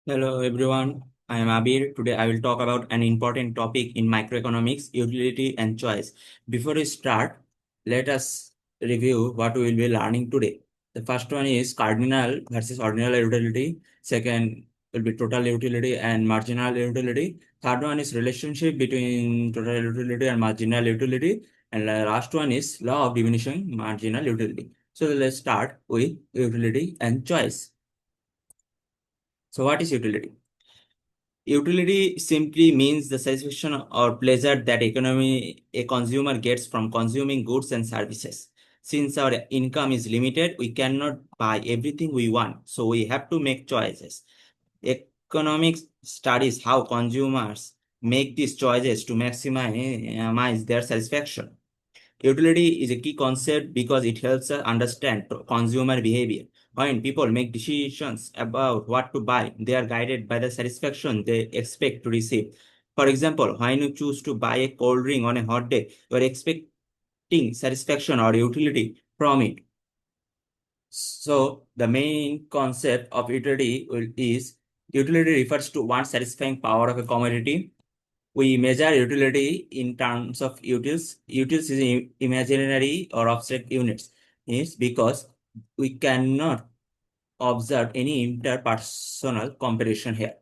Hello everyone, I am Abir. Today I will talk about an important topic in microeconomics, utility and choice. Before we start, let us review what we will be learning today. The first one is cardinal versus ordinal utility. Second will be total utility and marginal utility. Third one is relationship between total utility and marginal utility. And the last one is law of diminishing marginal utility. So let's start with utility and choice. So what is utility? Utility simply means the satisfaction or pleasure that a consumer gets from consuming goods and services. Since our income is limited, we cannot buy everything we want, so we have to make choices. Economics studies how consumers make these choices to maximize their satisfaction. Utility is a key concept because it helps us understand consumer behavior. When people make decisions about what to buy, they are guided by the satisfaction they expect to receive. For example, when you choose to buy a cold drink on a hot day, you are expecting satisfaction or utility from it. So, the main concept of is utility refers to one satisfying power of a commodity. We measure utility in terms of utils. Utils is imaginary or abstract units. Is because we cannot observe any interpersonal comparison here.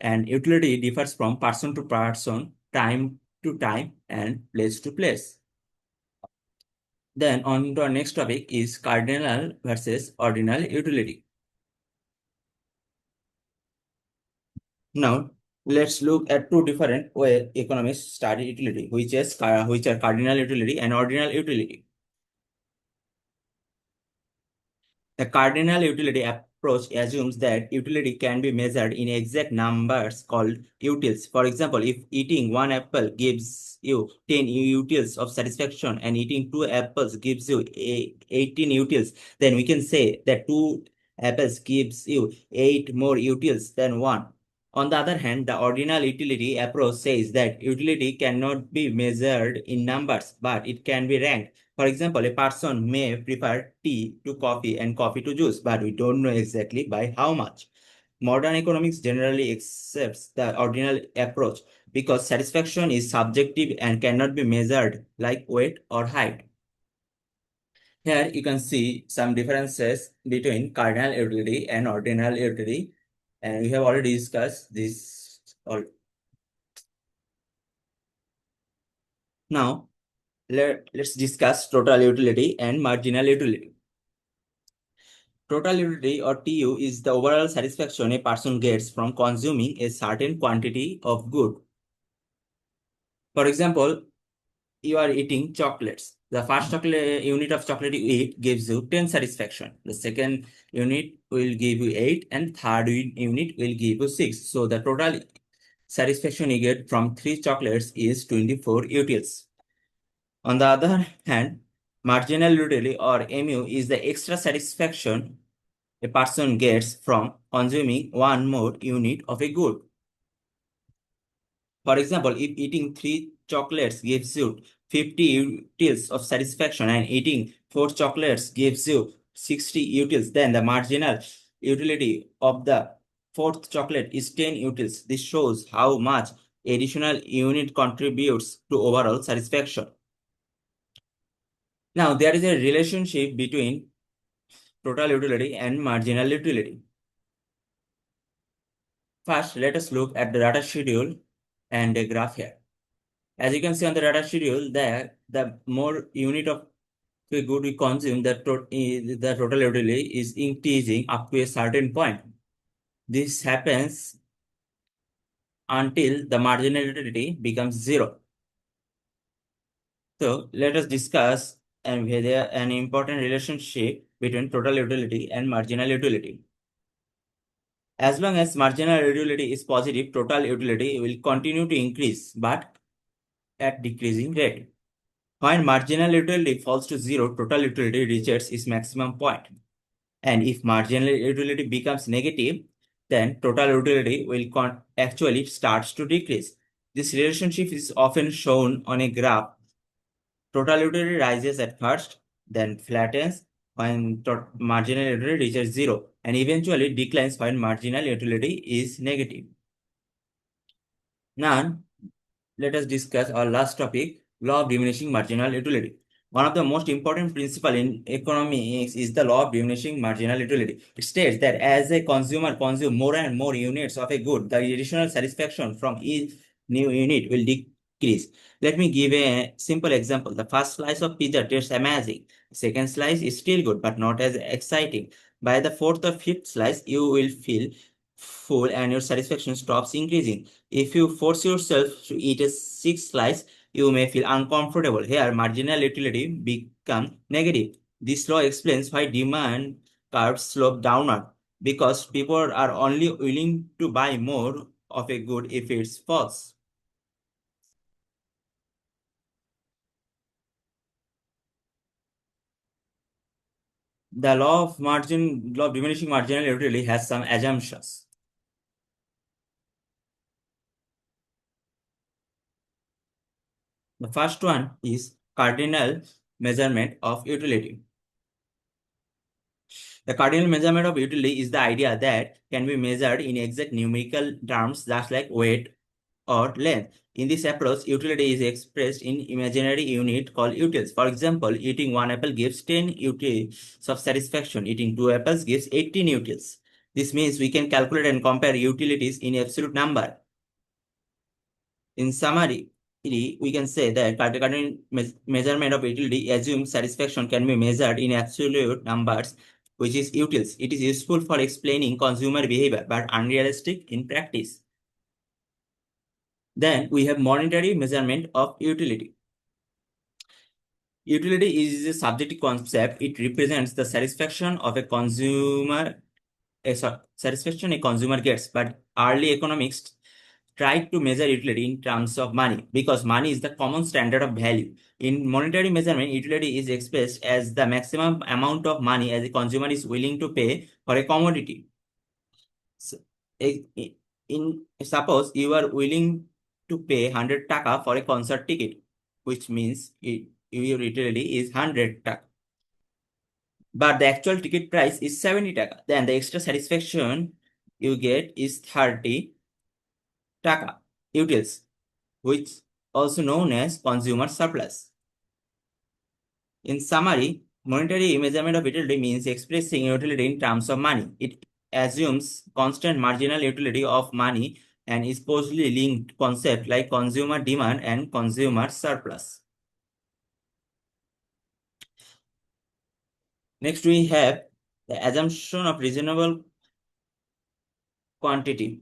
And utility differs from person to person, time to time, and place to place. Then on to our next topic is cardinal versus ordinal utility. Now, let's look at two different way economists study utility, which are cardinal utility and ordinal utility. The cardinal utility approach assumes that utility can be measured in exact numbers called utils. For example, if eating one apple gives you 10 utils of satisfaction and eating two apples gives you 18 utils, then we can say that two apples gives you 8 more utils than one. On the other hand, the ordinal utility approach says that utility cannot be measured in numbers, but it can be ranked. For example, a person may prefer tea to coffee and coffee to juice, but we don't know exactly by how much. Modern economics generally accepts the ordinal approach because satisfaction is subjective and cannot be measured like weight or height. Here you can see some differences between cardinal utility and ordinal utility, and we have already discussed this. Now, let's discuss total utility and marginal utility. Total utility or TU is the overall satisfaction a person gets from consuming a certain quantity of good. For example, you are eating chocolates. The first chocolate unit of chocolate you eat gives you 10 satisfaction. The second unit will give you 8 and third unit will give you 6. So the total satisfaction you get from 3 chocolates is 24 utils. On the other hand, marginal utility or MU is the extra satisfaction a person gets from consuming one more unit of a good. For example, if eating 3 chocolates gives you 50 utils of satisfaction and eating 4 chocolates gives you 60 utils, then the marginal utility of the fourth chocolate is 10 utils. This shows how much additional unit contributes to overall satisfaction. Now, there is a relationship between total utility and marginal utility. First, let us look at the data schedule and a graph here. As you can see on the data schedule, there the more unit of the good we consume, the total utility is increasing up to a certain point. This happens until the marginal utility becomes zero. So let us discuss and whether an important relationship between total utility and marginal utility. As long as marginal utility is positive, total utility will continue to increase, but at decreasing rate. When marginal utility falls to zero, total utility reaches its maximum point. And if marginal utility becomes negative, then total utility will actually starts to decrease. This relationship is often shown on a graph. Total utility rises at first, then flattens, when marginal utility reaches zero and eventually declines when marginal utility is negative. Now, let us discuss our last topic, law of diminishing marginal utility. One of the most important principles in economics is the law of diminishing marginal utility. It states that as a consumer consumes more and more units of a good, the additional satisfaction from each new unit will decrease. Let me give a simple example. The first slice of pizza tastes amazing. The second slice is still good, but not as exciting. By the fourth or fifth slice, you will feel full and your satisfaction stops increasing. If you force yourself to eat a sixth slice, you may feel uncomfortable. Here, marginal utility becomes negative. This law explains why demand curves slope downward because people are only willing to buy more of a good if it's false. The law of diminishing marginal utility has some assumptions. The first one is cardinal measurement of utility. The cardinal measurement of utility is the idea that can be measured in exact numerical terms, just like weight or length. In this approach, utility is expressed in imaginary unit called utils. For example, eating one apple gives 10 utils of satisfaction. Eating two apples gives 18 utils. This means we can calculate and compare utilities in absolute number. In summary, we can say that cardinal measurement of utility assumes satisfaction can be measured in absolute numbers, which is utils. It is useful for explaining consumer behavior, but unrealistic in practice. Then we have monetary measurement of utility. Utility is a subjective concept. It represents the satisfaction of a consumer, satisfaction a consumer gets. But early economics tried to measure utility in terms of money because money is the common standard of value. In monetary measurement, utility is expressed as the maximum amount of money as a consumer is willing to pay for a commodity. So, suppose you are willing to pay 100 taka for a concert ticket, which means your utility is 100 taka. But the actual ticket price is 70 taka. Then the extra satisfaction you get is 30 taka utils, which also known as consumer surplus. In summary, monetary measurement of utility means expressing utility in terms of money. It assumes constant marginal utility of money and is closely linked concepts like consumer demand and consumer surplus. Next, we have the assumption of reasonable quantity.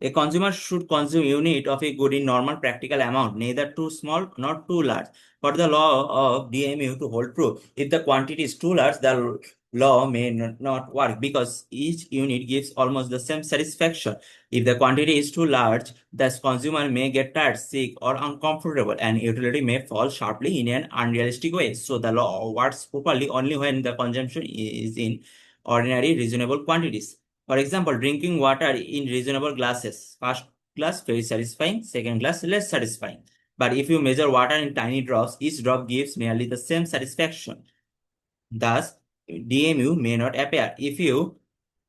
A consumer should consume unit of a good in normal practical amount, neither too small nor too large. For the law of DMU to hold true, if the quantity is too large, the law may not work because each unit gives almost the same satisfaction. If the quantity is too large, the consumer may get tired, sick, or uncomfortable, and utility may fall sharply in an unrealistic way. So the law works properly only when the consumption is in ordinary reasonable quantities. For example, drinking water in reasonable glasses. First glass very satisfying, second glass less satisfying. But if you measure water in tiny drops, each drop gives nearly the same satisfaction. Thus, DMU may not appear. If you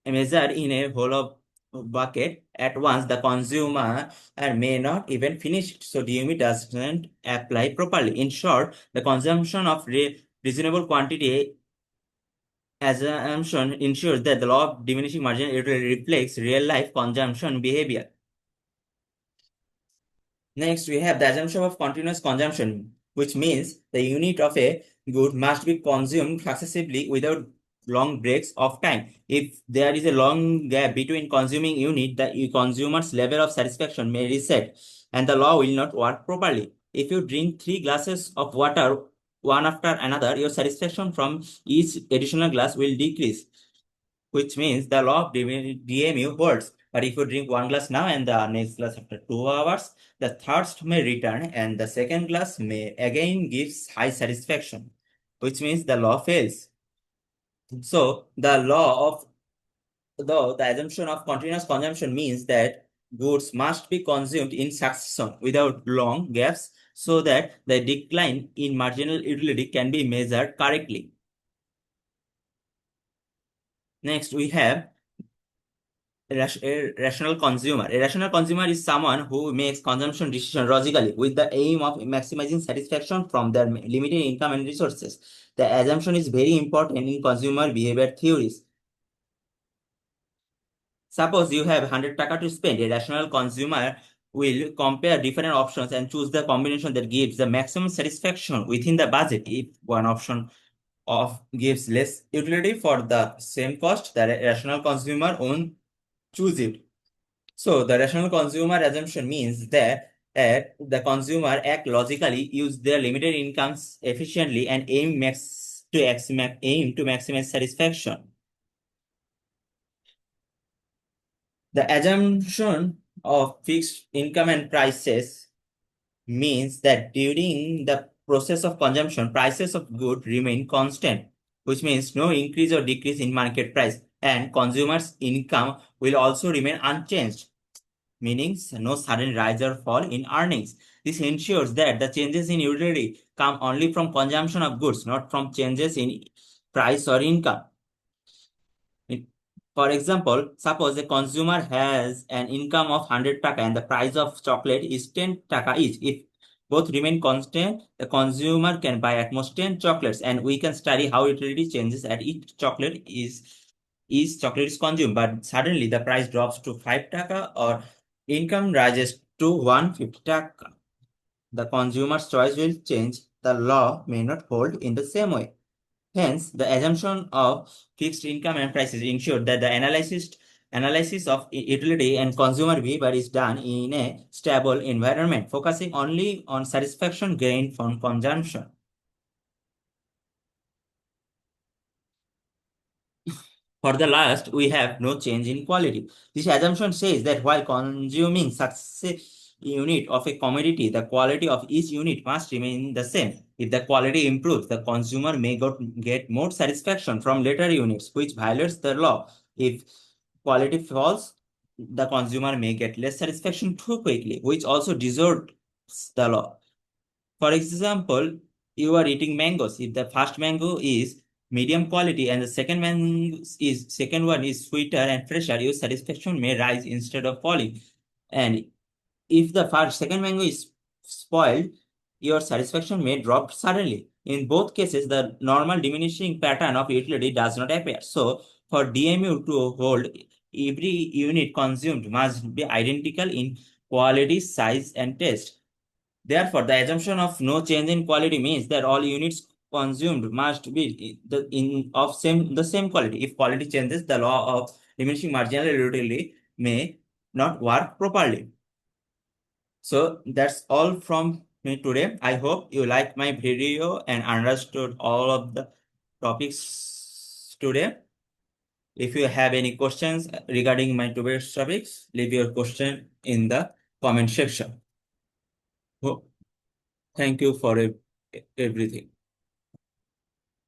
measure in a hollow bucket at once, the consumer may not even finish it. So DMU doesn't apply properly. In short, the consumption of reasonable quantity assumption ensures that the law of diminishing marginal utility reflects real-life consumption behavior. Next, we have the assumption of continuous consumption, which means the unit of a good must be consumed successively without long breaks of time. If there is a long gap between consuming unit, the consumer's level of satisfaction may reset and the law will not work properly. If you drink 3 glasses of water one after another, your satisfaction from each additional glass will decrease, which means the law of DMU holds. But if you drink 1 glass now and the next glass after 2 hours, the thirst may return and the second glass may again give high satisfaction, which means the law fails. So the assumption of continuous consumption means that goods must be consumed in succession without long gaps so that the decline in marginal utility can be measured correctly. Next, we have a rational consumer. A rational consumer is someone who makes consumption decisions logically with the aim of maximizing satisfaction from their limited income and resources. The assumption is very important in consumer behavior theories. Suppose you have 100 taka to spend. A rational consumer will compare different options and choose the combination that gives the maximum satisfaction within the budget. If one option of gives less utility for the same cost, the rational consumer won't choose it. So the rational consumer assumption means that the consumer act logically, use their limited incomes efficiently, and aim to maximize satisfaction. The assumption of fixed income and prices means that during the process of consumption, prices of goods remain constant, which means no increase or decrease in market price, and consumers' income will also remain unchanged, meaning no sudden rise or fall in earnings. This ensures that the changes in utility come only from consumption of goods, not from changes in price or income. For example, suppose a consumer has an income of 100 taka and the price of chocolate is 10 taka each. If both remain constant, the consumer can buy at most 10 chocolates, and we can study how utility changes at each chocolate is consumed. But suddenly the price drops to 5 taka or income rises to 150 taka. The consumer's choice will change. The law may not hold in the same way. Hence, the assumption of fixed income and prices ensure that the analysis of utility and consumer behavior is done in a stable environment, focusing only on satisfaction gained from consumption. For the last, we have no change in quality. This assumption says that while consuming success unit of a commodity, the quality of each unit must remain the same. If the quality improves, the consumer may get more satisfaction from later units, which violates the law. If quality falls, the consumer may get less satisfaction too quickly, which also distorts the law. For example, you are eating mangoes. If the first mango is medium quality and the second one is sweeter and fresher, your satisfaction may rise instead of falling. And if the second mango is spoiled, your satisfaction may drop suddenly. In both cases, the normal diminishing pattern of utility does not appear. So, for DMU to hold, every unit consumed must be identical in quality, size, and taste. Therefore, the assumption of no change in quality means that all units consumed must be the same quality. If quality changes, the law of diminishing marginal utility may not work properly. So that's all from me today. I hope you liked my video and understood all of the topics today. If you have any questions regarding my today's topics, leave your question in the comment section. Oh, thank you for everything.